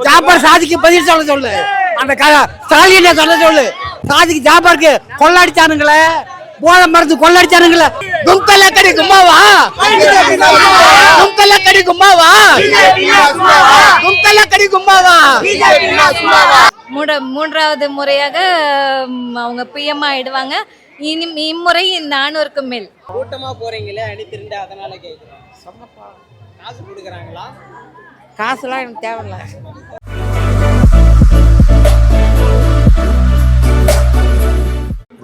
ஜாபர் சாதிக்கு பதில் சொல்ல சொல்லு. அந்த ஸ்டாலினை சொல்ல சொல்லு. சாதிக்கு ஜாபருக்கு கொள்ளடிச்சானுங்களே, போத மருந்து கொள்ளடிச்சானுங்களே. கும்பலக்கடி கும்மாவா, கும்பலக்கடி கும்மாவா, கும்பலக்கடி கும்மாவா. மூன்றாவது முறையாக அவங்க பிஎம் ஆயிடுவாங்க. இம்முறை 400க்கு மேல். கூட்டமா போறீங்களே அணி திரண்டு, அதனால கேக்குறேன். காசு கொடுக்குறாங்களா? காசுலாம் எனக்கு தேவையில்ல.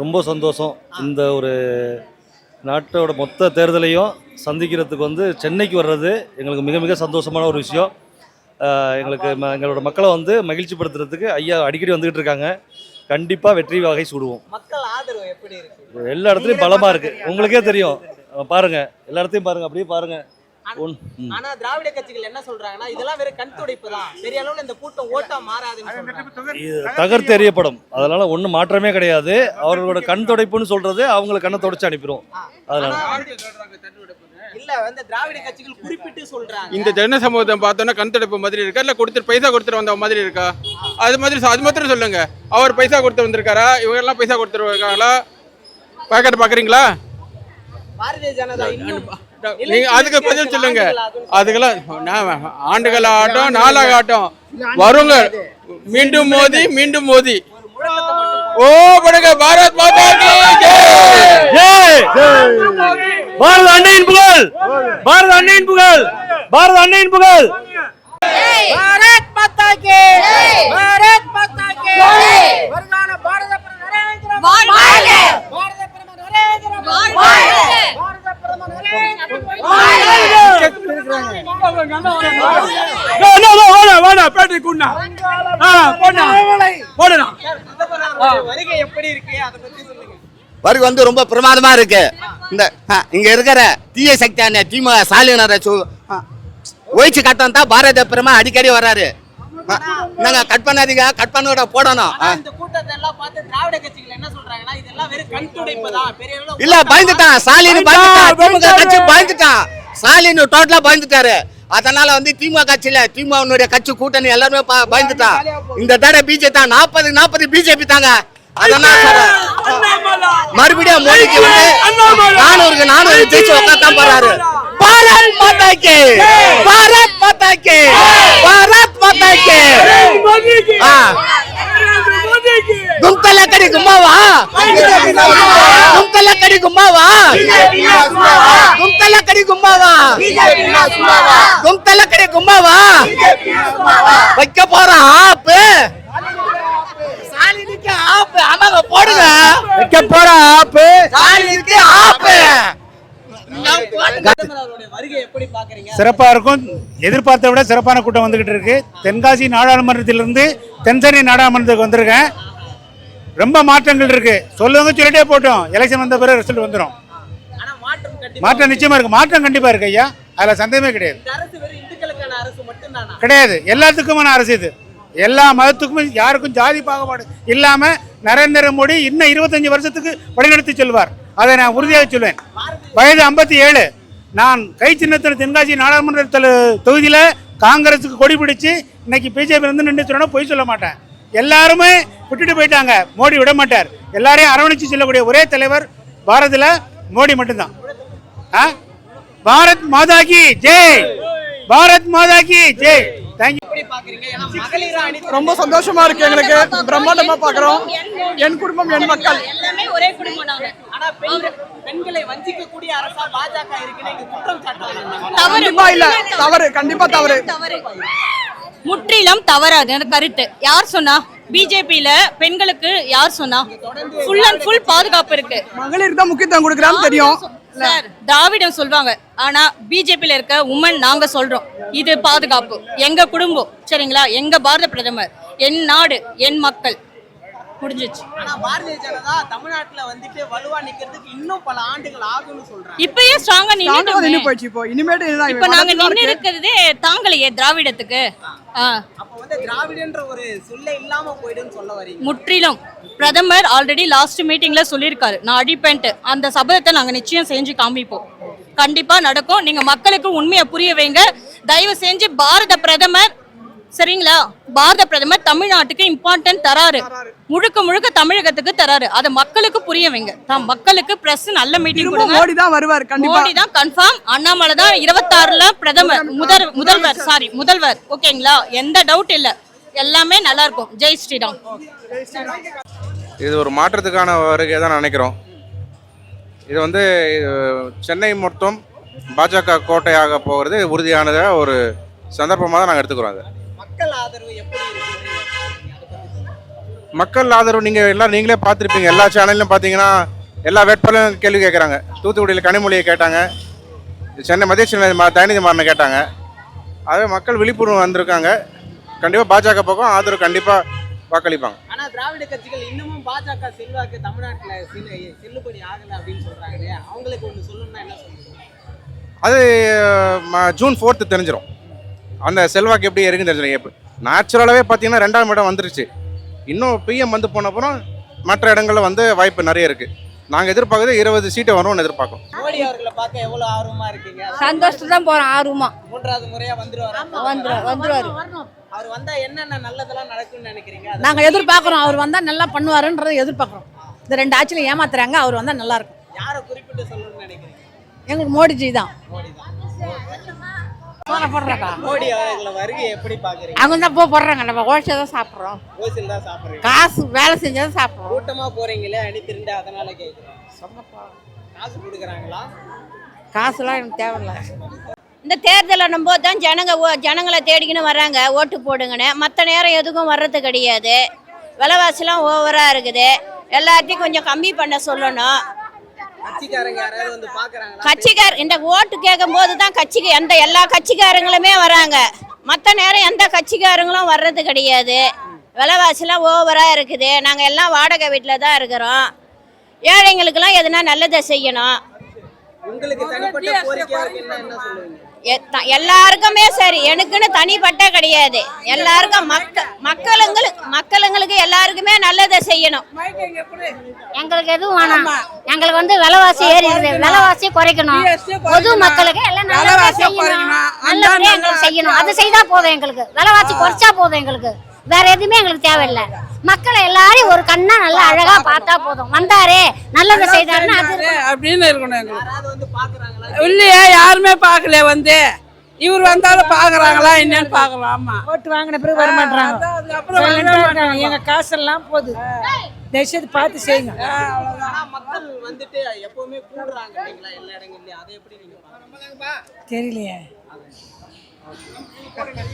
ரொம்ப சந்தோஷம். இந்த ஒரு நாட்டோட மொத்த தேர்தலையும் சந்திக்கிறதுக்கு வந்து சென்னைக்கு வர்றது எங்களுக்கு மிக மிக சந்தோஷமான ஒரு விஷயம். எங்களுக்கு எங்களோட மக்களை வந்து மகிழ்ச்சிப்படுத்துறதுக்கு ஐயா அடிக்கடி வந்துக்கிட்டு இருக்காங்க. கண்டிப்பாக வெற்றி வகை சூடுவோம். மக்கள் ஆதரவு எப்படி இருக்கு? எல்லா இடத்துலையும் பலமாக இருக்குது, உங்களுக்கே தெரியும். பாருங்கள், எல்லா இடத்தையும் பாருங்கள், அப்படியே பாருங்கள். ஆனா திராவிட கட்சிகள் என்ன சொல்றாங்கன்னா, இதெல்லாம் வெறும் கண் துடைப்பு தான், பெரிய அளவுல இந்த கூட்டம் ஓட்டா மாறாதுன்னு தகர்த்து எறியப்படும். அதனால ஒன்றும் மாற்றமே கிடையாது. அவர்களோட கண் துடைப்புன்னு சொல்றது அவங்களை கண்ணை தொடச்சு அனுப்பிடும். அதனால இல்ல வந்து திராவிட கட்சிகள் குறிப்பிட்டு சொல்றாங்க. இந்த ஜன சமூகத்தை பார்த்தோன்னா கண் துடைப்பு மாதிரி இருக்கா, இல்ல கொடுத்துட்டு பைசா கொடுத்துட்டு வந்த மாதிரி இருக்கா? அது மாதிரி அது மாத்திரம் சொல்லுங்க. அவர் பைசா கொடுத்து வந்திருக்காரா, இவங்க எல்லாம் பைசா கொடுத்துட்டு இருக்காங்களா? பாக்கெட் பாக்குறீங்களா? பாரதிய ஜனதா நீங்க அதுக்கு பதில் சொல்லுங்க. அதுக்கெல்லாம் ஆண்டுகள் ஆட்டம், நாளாக ஆட்டம் வருங்க. மீண்டும் மோதி, மீண்டும் மோதி. ஓ படுக பாரத் மாதா கி ஜெய். பாரத அன்னையின் புகழ், பாரத அன்னையின் புகழ், பாரத அன்னையின் புகழ். பாரத் மாதா கி ஜெய், பாரத் மாதா கி ஜெய். வருங்கால பாரத பிரதமர் நரேந்திர மோடி வாழ்க, பாரத பிரதமர் நரேந்திர மோடி வாழ்க, பாரத பிரதமர் நரேந்திர மோடி வாடா பேட்டை குண்ணா போடா போடா. வருகை எப்படி இருக்கு, அத பத்தி சொல்லுங்க. வருகை வந்து ரொம்ப பிரமாதமா இருக்கு. இந்த இங்க இருக்கிற தீய சக்தியான திமுக ஸ்டாலினரை ஒழிச்சு காட்டம் தான் பாரத பிரமா அடிக்கடி வர்றாரு. நாங்க கட் பண்ணாதீங்க, கட் பண்ண போடணும். இந்த கூட்டத்தை எல்லாம் பார்த்து திராவிட கட்சிகள் என்ன சொல்றாங்கன்னா, இதெல்லாம் வெறும் கண் துடைப்பு தான், பெரிய அளவுல இல்ல பயந்துட்டான் ஸ்டாலின், பயந்துட்டான் திமுக கட்சி, பயந்துட்டான் ஸ்டாலின் டோட்டலா பயந்துட்டாரு. அதனால வந்து திமுக கட்சியில திமுக கட்சி கூட்டணி எல்லாருமே பயந்துட்டான். இந்த தடவை பிஜேபி தான் 40 பிஜேபி தாங்க. அதனால மறுபடியும் மோடிக்கு வந்து 400 ஜெயிச்சு உட்காந்து போறாரு. பாரத் மாதா கி, பாரத் மாதா கி, பாரத் மாதா கி. கும்பலக்கடி கும்மாவா, கும்பலக்கடி கும்மாவா, கும்பலக்கடி கும்மாவா, கும்பலக்கடி கும்மாவா. வைக்க போற ஆப்பு ஸ்டாலினுக்கு ஆப்பு. ஆமாங்க போடுங்க. வைக்க போற ஆப்பு ஸ்டாலினுக்கு ஆப்பு. வருகை எப்படி பாக்குறீங்க? சிறப்பா இருக்கும். எதிர்பார்த்த விட சிறப்பான கூட்டம் வந்துகிட்டு இருக்கு. தென்காசி நாடாளுமன்றத்திலிருந்து தென்சென்னை நாடாளுமன்றத்துக்கு வந்திருக்கேன். ரொம்ப மாற்றங்கள் இருக்கு. சொல்லுங்க, சொல்லிட்டே போட்டோம். எலெக்ஷன் வந்த பிறகு ரிசல்ட் வந்துடும். மாற்றம் நிச்சயமா இருக்கு. மாற்றம் கண்டிப்பா இருக்கு ஐயா, அதுல சந்தேகமே கிடையாது. கிடையாது, எல்லாத்துக்குமான அரசு இது. எல்லா மதத்துக்கும் யாருக்கும் ஜாதி பாகுபாடு இல்லாம நரேந்திர மோடி இன்னும் 25 வருஷத்துக்கு வழிநடத்தி செல்வார். அதை நான் உறுதியாக சொல்வேன். வயது 57. நான் கை சின்னத்தில் தென்காசி நாடாளுமன்ற தொகுதியில காங்கிரஸுக்கு கொடி பிடிச்சு இன்னைக்கு பிஜேபி வந்து நின்று சொன்னா பொய் சொல்ல மாட்டேன். எல்லாருமே விட்டுட்டு போயிட்டாங்க, மோடி விட மாட்டார். எல்லாரையும் அரவணைச்சு செல்லக்கூடிய ஒரே தலைவர் பாரதில் மோடி மட்டும்தான். பாரத் மாதா கி ஜெய், பாரத் மாதா கி ஜெய். ரொம்ப சந்தோஷமா இருக்கு எங்களுக்கு. பிரம்மாண்டமா பாக்குறோம். என் குடும்பம், என் மக்கள் எல்லாமே ஒரே குடும்பம். நாங்க ஆனா பெண்களை வஞ்சிக்கக்கூடிய அரசா பாஜக இருக்குன்னு இங்க குற்றம் சாட்டுறாங்க. கண்டிப்பா இல்ல, தவறு, கண்டிப்பா தவறு, முற்றிலும் தவறாது அந்த கருத்து. யார் சொன்னா? பிஜேபியில பெண்களுக்கு யார் சொன்னா? ஃபுல் அண்ட் ஃபுல் பாதுகாப்பு இருக்கு. மகளிருக்கு தான் முக்கியத்துவம் கொடுக்கறான்னு தெரியும் சார். திராவிடம் சொல்வாங்க, ஆனா பிஜேபியில இருக்க உமன் நாங்க சொல்றோம் இது பாதுகாப்பு. எங்க குடும்பம், சரிங்களா? எங்க பாரத பிரதமர், என் நாடு, என் மக்கள். முடிஞ்சிச்சு. ஆனா பாரதிய ஜனதா தமிழ்நாட்டுல வந்துட்டு வலுவா நிக்கிறதுக்கு இன்னும் பல ஆண்டுகள் ஆகும்னு சொல்றாங்க. இப்பயே ஸ்ட்ராங்கா நின்னு போயிடுச்சு. இப்போ நாங்க நின்னு இருக்கிறதே தாங்கலையே திராவிடத்துக்கு. அப்ப வந்து திராவிடன்ற ஒரு சொல்லே இல்லாம போய்டுன்னு சொல்ல வரீங்க? முற்றிலும். பிரதமர் ஆல்ரெடி லாஸ்ட் மீட்டிங்ல சொல்லியிருக்காரு, நான் அடிப்பேன்ட்டு. அந்த சபதத்தை நாங்க நிச்சயம் செஞ்சு காமிப்போம். கண்டிப்பா நடக்கும். நீங்க மக்களுக்கு உண்மையை புரிய வைங்க. தயவு செஞ்சு பாரத பிரதமர், சரிங்களா, பாரத பிரதமர் தமிழ்நாட்டுக்கு இம்பார்ட்டன்ட் தராரு, முழுக்க முழுக்க தமிழகத்துக்கு தராரு. அதை மக்களுக்கு புரிய வைங்க. மக்களுக்கு பிரஸ் நல்ல மீட்டிங் கொடுங்க. மோடி தான் வருவார், கண்டிப்பா மோடி தான் கன்ஃபார்ம். அண்ணாமலை தான் 26ல பிரதமர் முதல்வர். ஓகேங்களா? எந்த டவுட் இல்ல, எல்லாமே நல்லா இருக்கும். ஜெய் ஸ்ரீராம். இது ஒரு மாற்றத்துக்கான வருகை தான் நினைக்கிறோம். இது வந்து சென்னை மொத்தம் பாஜக கோட்டையாக போகிறது உறுதியானத ஒரு சந்தர்ப்பமாக தான் நாங்கள் எடுத்துக்கிறோம். அது மக்கள் ஆதரவு எப்படி இருக்கு? மக்கள் ஆதரவு நீங்கள் எல்லாம் நீங்களே பார்த்துருப்பீங்க. எல்லா சேனல்லையும் பார்த்தீங்கன்னா எல்லா வேட்பாளரும் கேள்வி கேட்குறாங்க. தூத்துக்குடியில் கனிமொழியை கேட்டாங்க, சென்னை மத்திய சென்னை தயநிதி மாறனை கேட்டாங்க. அதே மக்கள் விழிப்புணர்வு வந்திருக்காங்க. கண்டிப்பாக பாஜக பக்கம் ஆதரவு கண்டிப்பாக வாக்களிப்பாங்க. ஆனா திராவிட கட்சிகள் இன்னமும் பாஜக செல்வாக்கு தமிழ்நாட்டுல செல்லுபடி ஆகல அப்படின்னு சொல்றாங்க இல்லையா? அவங்களுக்கு ஒண்ணு சொல்லணும்னா என்ன சொல்லுங்க? அது ஜூன் 4 தெரிஞ்சிடும். அந்த செல்வாக்கு எப்படி இருக்குன்னு தெரிஞ்சிடும். இப்போ நேச்சுரலாகவே பார்த்தீங்கன்னா 2ஆம் இடம் வந்துருச்சு. இன்னும் பிஎம் வந்து போன அப்புறம் மற்ற இடங்களில் வந்து வாய்ப்பு நிறைய இருக்குது. நாங்கள் எதிர்பார்க்குறது 20 சீட்டு வரும்னு எதிர்பார்க்கோம். மோடி அவர்களை பார்க்க எவ்வளவு ஆர்வமா இருக்கீங்க? சந்தோஷத்துல தான் போறோம், ஆர்வமா. 3வது முறையா வந்துருவாரு. அவர் வந்தா என்னென்ன நல்லதெல்லாம் நடக்கும்னு நினைக்கிறீங்க? நாங்க எதிர்பார்க்கிறோம், அவர் வந்தா நல்லா பண்ணுவாருன்றதை எதிர்பார்க்கிறோம். இந்த 2 ஆட்சியில ஏமாத்துறாங்க, அவர் வந்தா நல்லா இருக்கும். யாரை குறிப்பிட்டு சொல்லணும்னு நினைக்கிறீங்க? எங்களுக்கு மோடிஜி தான். மோடி அவர்களை வருகை எப்படி பாக்குறீங்க? அவங்க தான் போடுறாங்க, நம்ம ஹோல்சேல் தான் சாப்பிட்றோம். ஹோல்சேல் தான் சாப்பிடுறீங்க? காசு வேலை செஞ்சாதான் சாப்பிட்றோம். கூட்டமா போறீங்களே அணி திரண்டு, அதனால கேட்குறேன். காசு கொடுக்குறாங்களா? காசுலாம் எனக்கு தேவையில்லை. இந்த தேர்தலை நம்ப தான் ஜனங்களை தேடிக்கின்னு வர்றாங்க ஓட்டு போடுங்கன்னு. மற்ற நேரம் எதுக்கும் வர்றது கிடையாது. விலைவாசிலாம் ஓவராக இருக்குது. எல்லாத்தையும் கொஞ்சம் கம்மி பண்ண சொல்லணும். கட்சிக்காரங்க யாராவது வந்து பாக்குறாங்களா? இந்த ஓட்டு கேட்கும் போது தான் எல்லா கட்சிக்காரங்களுமே வராங்க. மற்ற நேரம் எந்த கட்சிக்காரங்களும் வர்றது கிடையாது. விலைவாசிலாம் ஓவராக இருக்குது. நாங்கள் எல்லாம் வாடகை வீட்டில் தான் இருக்கிறோம். ஏழைங்களுக்கெல்லாம் எதுனா நல்லதை செய்யணும். உங்களுக்கு தனிப்பட்ட கோரிக்கையா இருக்கு, என்ன சொல்லுவீங்க? எல்லாருக்குமே சரி, எனக்குன்னு தனிப்பட்ட கிடையாது. எல்லாருக்கும் மக்களுங்களுக்கு எல்லாருக்குமே நல்லதை செய்யணும். எங்களுக்கு எதுவும் வேணாம். எங்களுக்கு வந்து விலைவாசி ஏறி இருக்குது, விலைவாசி குறைக்கணும். பொது மக்களுக்கு எல்லாம் நல்லபடியா செய்யணும், நல்லபடியா எங்களுக்கு செய்யணும். அது செய்தா போதும். எங்களுக்கு விலைவாசி குறைச்சா போதும். எங்களுக்கு வேற எதுவுமே எங்களுக்கு தேவையில்லை. மக்களை எல்லாரையும் ஒரு கண்ணா நல்லா அழகா பார்த்தா போதும். வந்தாரே நல்லதை செய்தாருன்னு அப்படின்னு இருக்கணும். எங்களுக்கு யாராவது வந்து பாக்குறாங்களா? இல்லையா, யாருமே பார்க்கல. வந்து இவர் வந்தாலும் பாக்குறாங்களா என்னன்னு பாக்கலாம். ஆமா, ஓட்டு வாங்கின பிறகு வர மாட்டாங்க. அதுக்கப்புறம் எங்க காசெல்லாம் போகுது. தயவுசெய்து பார்த்து செய்யுங்க. ஆனா மக்கள் வந்துட்டு எப்பவுமே கூடுறாங்க இல்லைங்களா எல்லா இடங்கள்லயும்? அதை எப்படி நீங்க பாக்குறீங்க? தெரியலையே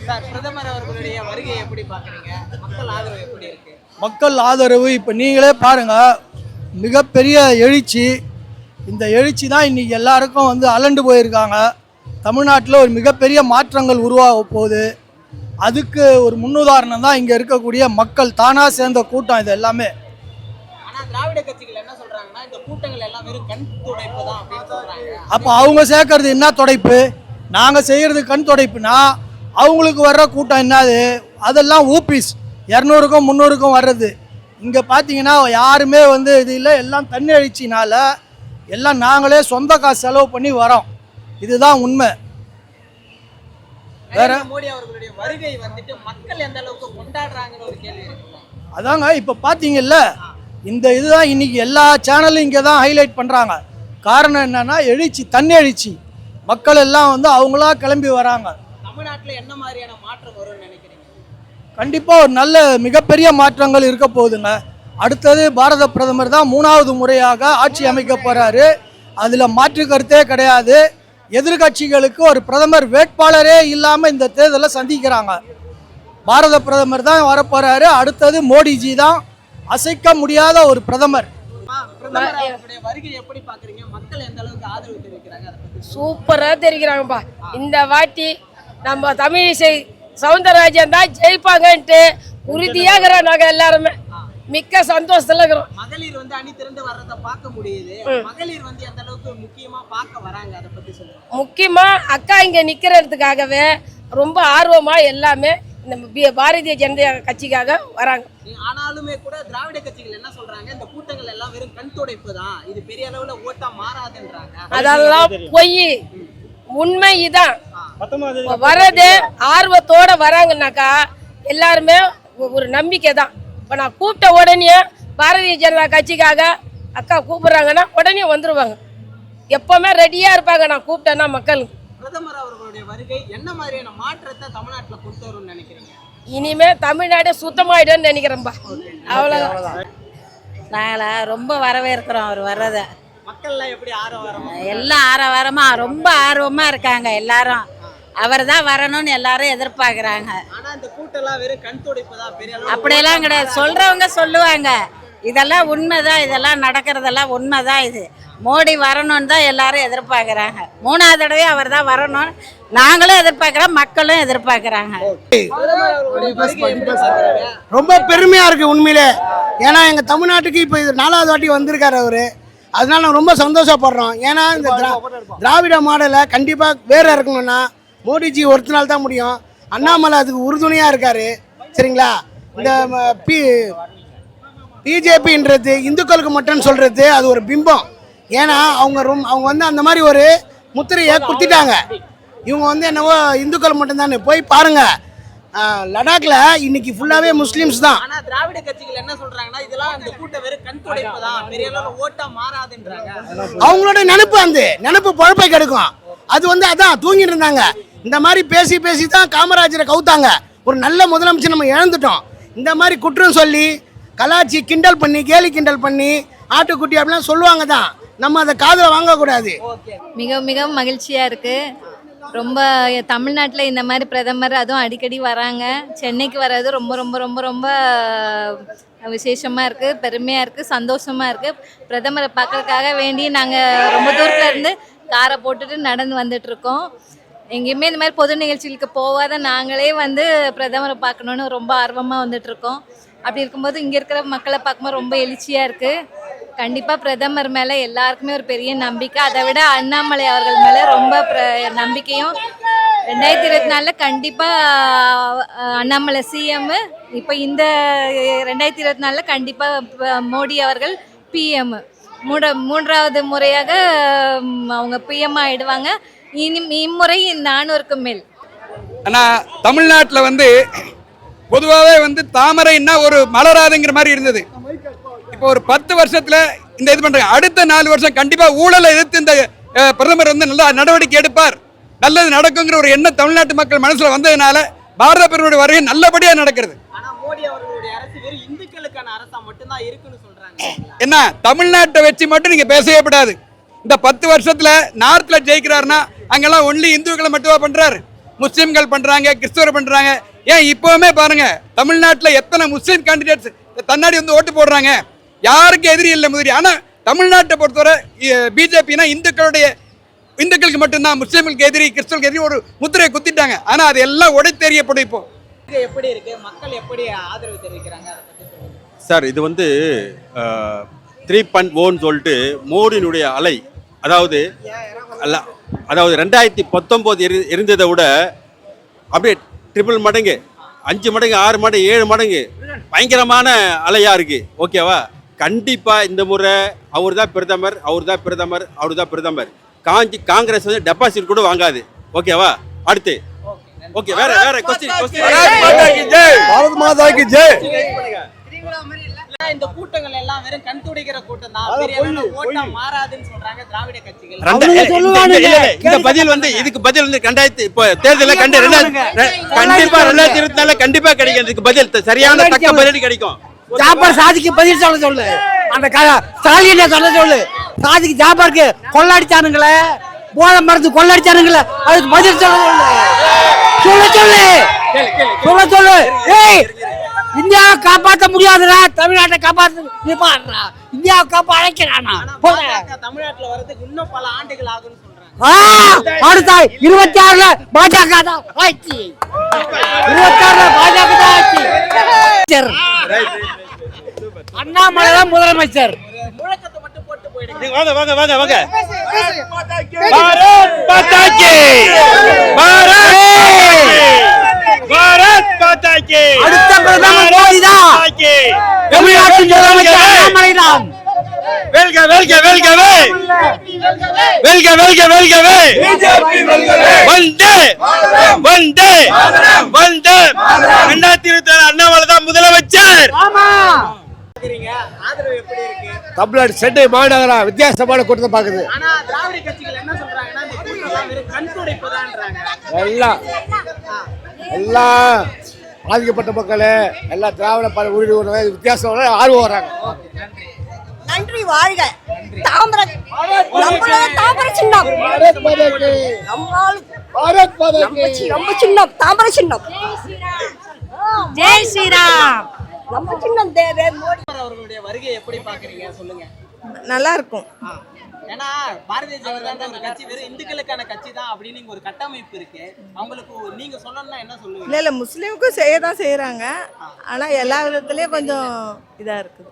சார், பிரதமர் அவர்களுடைய வருகையை எப்படி பாக்குறீங்க? மக்கள் ஆதரவு எப்படி இருக்கு? மக்கள் ஆதரவு இப்போ நீங்களே பாருங்க, மிகப்பெரிய எழுச்சி. இந்த எழுச்சி தான் இன்னைக்கு எல்லாருக்கும் வந்து அலண்டு போயிருக்காங்க. தமிழ்நாட்டில் ஒரு மிகப்பெரிய மாற்றங்கள் உருவாக போகுது. அதுக்கு ஒரு முன்னுதாரணம் தான் இங்கே இருக்கக்கூடிய மக்கள் தானாக சேர்ந்த கூட்டம். இது எல்லாமே. ஆனா திராவிட கட்சிகள் என்ன சொல்றாங்கன்னா, இந்த கூட்டங்கள் எல்லாம் வெறும் கண் துடைப்பு தான் அப்படின்னு சொல்றாங்க. அப்போ அவங்க சேர்க்கறது என்ன துடைப்பு? நாங்கள் செய்கிறது கண் துடைப்புனா அவங்களுக்கு வர்ற கூட்டம் என்னது? அதெல்லாம் ஊபிஸ் 200க்கும் 300க்கும் வர்றது. இங்கே பார்த்தீங்கன்னா யாருமே வந்து இது இல்லை. எல்லாம் தண்ணி அழிச்சினால எல்லாம் நாங்களே சொந்த காசு செலவு பண்ணி வரோம். இதுதான் உண்மை. வேற மோடி அவர்களுடைய வருகை வந்துட்டு மக்கள் எந்த அளவுக்கு கொண்டாடுறாங்கன்னு ஒரு கேள்வி இருக்கு. அதாங்க இப்போ பார்த்தீங்கல்ல, இந்த இதுதான் இன்னைக்கு எல்லா சேனலும் இங்கே தான் ஹைலைட் பண்ணுறாங்க. காரணம் என்னன்னா எழுச்சி, தண்ணி எழுச்சி. மக்கள் எல்லாம் வந்து அவங்களா கிளம்பி வராங்க. தமிழ்நாட்டில் என்ன மாதிரியான மாற்றம் வரும்னு நினைக்கிறீங்க? கண்டிப்பாக ஒரு நல்ல மிகப்பெரிய மாற்றங்கள் இருக்க போகுதுங்க. அடுத்தது பாரத பிரதமர் தான் 3வது முறையாக ஆட்சி அமைக்க போகிறாரு. அதில் மாற்று கருத்தே கிடையாது. எதிர்கட்சிகளுக்கு ஒரு பிரதமர் வேட்பாளரே இல்லாமல் இந்த தேர்தலை சந்திக்கிறாங்க. பாரத பிரதமர் தான் வரப்போகிறாரு. அடுத்தது மோடிஜி தான், அசைக்க முடியாத ஒரு பிரதமர். வருகை எப்படி பாக்குறீங்க? மக்கள் எந்த அளவுக்கு ஆதரவு தெரிவிக்கிறாங்க? சூப்பரா தெரிவிக்கிறாங்கப்பா. இந்த வாட்டி நம்ம தமிழிசை சவுந்தரராஜன் தான் ஜெயிப்பாங்கன்ட்டு உறுதியாக நாங்க எல்லாருமே மிக்க சந்தோஷத்துல இருக்கிறோம். மகளிர் வந்து அணி திரண்டு வர்றத பார்க்க முடியுது. மகளிர் வந்து எந்த அளவுக்கு முக்கியமா பார்க்க வராங்க, அதை பத்தி சொல்லுங்க. முக்கியமா அக்கா இங்க நிக்கிறதுக்காகவே ரொம்ப ஆர்வமா எல்லாமே இந்த பாரதிய ஜனதா கட்சிக்காக வராங்க. ஆனாலுமே கூட திராவிட கட்சிகள் என்ன சொல்றாங்க, இந்த கூட்டங்கள் எல்லாம் வெறும் கண் துடைப்பு தான், இது பெரிய அளவுல ஓட்டா மாறாதுன்றாங்க. அதெல்லாம் பொய். உண்மை இதான். வரது ஆர்வத்தோட வராங்கன்னாக்கா எல்லாருமே ஒரு நம்பிக்கை தான். இப்போ நான் கூப்பிட்ட உடனே பாரதிய ஜனதா கட்சிக்காக அக்கா கூப்பிடுறாங்கன்னா உடனே வந்துருவாங்க. எப்பவுமே ரெடியா இருப்பாங்க நான் கூப்பிட்டேன்னா மக்கள். பிரதமர் அவர்களுடைய வருகை என்ன மாதிரியான மாற்றத்தை தமிழ்நாட்டுல கொண்டு வரும்னு நினைக்கிறீங்க? இனிமே தமிழ்நாடு சுத்தமாயிடும்னு நினைக்கிறேன்பா. அவ்வளவுதான். நாங்களா ரொம்ப வரவேற்கிறோம் அவர் வர்றதை. மக்கள்லாம் எப்படி ஆரவாரமா? எல்லாம் ஆரவாரமா ரொம்ப ஆர்வமா இருக்காங்க. எல்லாரும் அவர் தான் வரணும்னு எல்லாரும் எதிர்பார்க்குறாங்க. ஆனா இந்த கூட்டம்லாம் வெறும் கண் துடைப்புதான், பெரிய அளவுல அப்படியெல்லாம் கிடையாது. சொல்றவங்க சொல்லுவாங்க இதெல்லாம் உண்மைதான், இதெல்லாம் நடக்கிறதெல்லாம் உண்மைதான். இது மோடி வரணும்னு தான் எல்லாரும் எதிர்பார்க்குறாங்க. 3வது தடவை அவர் தான் வரணும் நாங்களும் எதிர்பார்க்குறோம், மக்களும் எதிர்பார்க்குறாங்க. ரொம்ப பெருமையா இருக்கு உண்மையிலே. ஏன்னா எங்க தமிழ்நாட்டுக்கு இப்போ இது 4வது வாட்டி வந்திருக்காரு அவரு. அதனால நான் ரொம்ப சந்தோஷப்படுறோம். ஏன்னா இந்த திராவிட மாடலை கண்டிப்பாக வேற இருக்கணும்னா மோடிஜி ஒருத்தனால் தான் முடியும். அண்ணாமலை அதுக்கு உறுதுணையாக இருக்காரு. சரிங்களா? இந்த பிஜேபின்றது இந்துக்களுக்கு மட்டும் சொல்கிறது அது ஒரு பிம்பம். ஏன்னா அவங்க வந்து அந்த மாதிரி ஒரு முத்திரையை கொடுத்துட்டாங்க. இவங்க வந்து என்னவோ இந்துக்கள் மட்டும்தானே. போய் பாருங்க, லடாக்ல இன்னைக்கு ஃபுல்லாவே முஸ்லிம்ஸ் தான். ஆனா திராவிட கட்சிகள் என்ன சொல்றாங்கன்னா இதெல்லாம் அந்த கூட்டம் வெறும் கண் துடைப்புதான், பெரிய அளவுல ஓட்டா மாறாதுன்றாங்க. அவங்களோட நினைப்பு பொழப்பை கெடுக்கும். அது வந்து அதான் தூங்கிட்டு இருந்தாங்க. இந்த மாதிரி பேசி பேசி தான் காமராஜரை கவுத்தாங்க. ஒரு நல்ல முதலமைச்சர் நம்ம இழந்துட்டோம். இந்த மாதிரி குற்றம் சொல்லி கலாச்சி கிண்டல் பண்ணி கேலி கிண்டல் பண்ணி ஆட்டுக்குட்டி அப்படிலாம் சொல்லுவாங்க தான். நம்ம அதை காதில் வாங்கக்கூடாது. மிக மிக மகிழ்ச்சியாக இருக்குது. ரொம்ப தமிழ்நாட்டில் இந்த மாதிரி பிரதமர் அதுவும் அடிக்கடி வராங்க. சென்னைக்கு வர்றது ரொம்ப ரொம்ப ரொம்ப ரொம்ப விசேஷமாக இருக்குது, பெருமையாக இருக்குது, சந்தோஷமாக இருக்குது. பிரதமரை பார்க்கறதுக்காக வேண்டி நாங்கள் ரொம்ப தூரத்தில் இருந்து காரை போட்டுட்டு நடந்து வந்துட்டுருக்கோம். எங்கேயுமே இந்த மாதிரி பொது நிகழ்ச்சிகளுக்கு போகாத நாங்களே வந்து பிரதமரை பார்க்கணுன்னு ரொம்ப ஆர்வமாக வந்துட்டுருக்கோம். அப்படி இருக்கும்போது இங்கே இருக்கிற மக்களை பார்க்கும்போது ரொம்ப எழுச்சியாக இருக்குது. கண்டிப்பாக பிரதமர் மேலே எல்லாருக்குமே ஒரு பெரிய நம்பிக்கை. அதை விட அண்ணாமலை அவர்கள் மேலே ரொம்ப நம்பிக்கையும். 2024 கண்டிப்பாக அண்ணாமலை சிஎம். இப்போ இந்த 2024 கண்டிப்பாக மோடி அவர்கள் பிஎம். 3வது முறையாக அவங்க பிஎம் ஆகிடுவாங்க. இம்முறை 400க்கு மேல். ஆனால் தமிழ்நாட்டில் வந்து பொதுவாகவே வந்து தாமரைன்னா ஒரு மலராதுங்கிற மாதிரி இருந்தது. இப்போ ஒரு 10 வருஷத்துல இந்த இது பண்றாங்க. அடுத்த 4 வருஷம் கண்டிப்பா ஊழலை எதிர்த்து இந்த பிரதமர் வந்து நல்ல நடவடிக்கை எடுப்பார், நல்லது நடக்குங்கிற ஒரு எண்ணம் தமிழ்நாட்டு மக்கள் மனசுல வந்ததுனால பாரத பிரதமருடைய வருகை நல்லபடியா நடக்கிறது. ஆனா மோடி அவர்களுடைய அரசு வெறும் இந்துக்களுக்கான அரசா மட்டும்தான் இருக்குன்னு சொல்றாங்க. என்ன தமிழ்நாட்டை வச்சு மட்டும் நீங்க பேசவே கூடாது. இந்த 10 வருஷத்துல நார்த்ல ஜெயிக்கிறாருன்னா அங்கெல்லாம் ஒன்லி இந்துக்களை மட்டும் பண்றாரு, முஸ்லிம்கள் பண்றாங்க, கிறிஸ்தவர் பண்றாங்க. ஏன் இப்பவுமே பாருங்க தமிழ்நாட்டில் எத்தனை முஸ்லீம் கேண்டிடேட்ஸ் தன்னாடி வந்து ஓட்டு போடுறாங்க. யாருக்கு எதிரி இல்லை முதலி. ஆனா தமிழ்நாட்டை பொறுத்தவரை பிஜேபினா இந்துக்களுக்கு மட்டும்தான், முஸ்லீம்களுக்கு எதிரி, கிறிஸ்தவர்களுக்கு எதிரி ஒரு முத்திரையை குத்திட்டாங்க. ஆனா அது எல்லாம் உடைத்தெறியப்படும். இப்போ எப்படி இருக்கு, மக்கள் எப்படி ஆதரவு தெரிவிக்கிறாங்க? சார் இது வந்து 3.1 சொல்லிட்டு மோடியினுடைய அலை, அதாவது 2019 இருந்ததை விட அப்படியே ட்ரிபிள் மடங்கு, 5 மடங்கு, 6 மடங்கு, 7 மடங்கு பயங்கரமான அலையா இருக்கு. ஓகேவா? கண்டிப்பா இந்த முறை அவர் தான் பிரதமர், அவர் தான் பிரதமர், அவர் தான் பிரதமர். காங்கிரஸ் வந்து டெபாசிட் கூட வாங்காது. ஓகேவா? அடுத்து ஓகே, வேற क्वेश्चन. பாரத் மாதா கி ஜெய். இந்த கூட்டங்கள் எல்லாம் வெறும் கண் துடைக்கிற கூட்டம் தான், பெரிய அளவுல ஓட்டா மாறாதுன்னு சொல்றாங்க திராவிட கட்சிகள். இந்த பதில் வந்து இதுக்கு பதில் வந்து 2000 இப்போ தேர்தல்ல கண்டிப்பா 2024 கண்டிப்பா கிடைக்கும். இதுக்கு பதில் சரியான தக்க பதில் கிடைக்கும். ஜாபர் சாதிக்கு பதில் சொல்லு. அந்த ஸ்டாலினை சொல்லு. சாதிக்கு ஜாபருக்கு கொள்ளடிச்சானுங்களே, போதை மருந்து கொள்ளடிச்சானுங்களே, அதுக்கு பதில் சொல்லு. ஏய், இந்தியாவை காப்பாற்ற முடியாதுடா, தமிழ்நாட்டை காப்பாற்ற இந்தியாவை காப்பா அழைக்கிறானா? தமிழ்நாட்டுல வரதுக்கு இன்னும் பல ஆண்டுகள் ஆகும்னு சொல்றாங்க. அடுத்த 26ல பாஜக தான் ஆட்சி. 26ல பாஜக தான் ஆட்சி. அண்ணாமலை தான் முதலமைச்சர். முழக்கத்தை மட்டும் போட்டு போயிடுங்க. வாங்க வாங்க வாங்க வாங்க. பாரத் மாதா கி, பாரத் மாதா கி. அடுத்த பிரதமர் மோடி தான். தமிழ்நாட்டின் முதலமைச்சர் அண்ணாமலை தான். வெல்க வெல்க வெல்கவே வெல்க வெல்க வெல்கவே வந்தே வந்தே வந்தே 2026 அண்ணாமலை தான் முதலமைச்சர். ஆதரவு எப்படி இருக்கு? தமிழ்நாடு சென்னை மாநகரம் வித்தியாசமான கூட்டத்தை பார்க்குது. ஆனா திராவிட கட்சிகள் என்ன சொல்றாங்கன்னா இந்த கூட்டம்லாம் வெறும் கண் துடைப்புதான்றாங்க. எல்லாம் பாதிக்கப்பட்ட மக்கள் எல்லாம் திராவிட உரிமை வித்தியாசம் ஆர்வம் வராங்க. நன்றி வாழ்க. தாமரை தாமரை சின்னம் ரொம்ப சின்னம் தாமரை சின்னம். ஜெய் ஸ்ரீராம். நம்ம சின்னம் தேவை. மோடி அவர்களுடைய வருகை எப்படி பாக்குறீங்க சொல்லுங்க. நல்லா இருக்கும். ஏன்னா பாரதிய ஜனதா ஒரு கட்சி வெறும் இந்துக்களுக்கான கட்சி தான் அப்படின்னு இங்க ஒரு கட்டமைப்பு இருக்கு. அவங்களுக்கு நீங்க சொல்லணும்னா என்ன சொல்லுவீங்க? இல்ல முஸ்லீமுக்கும் செய்யதான் செய்யறாங்க. ஆனா எல்லா விதத்திலயும் கொஞ்சம் இதா இருக்குது.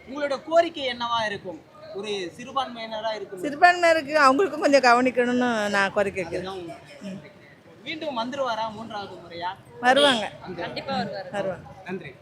உங்களோட கோரிக்கை என்னவா இருக்கும்? ஒரு சிறுபான்மையினரா இருக்கும். சிறுபான்மையினருக்கு அவங்களுக்கும் கொஞ்சம் கவனிக்கணும்னு நான் கோரிக்கை வைக்கிறேன். மீண்டும் வந்துருவாரா 3வது முறையா? வருவாங்க. கண்டிப்பா வருவாங்க. வருவாங்க. நன்றி.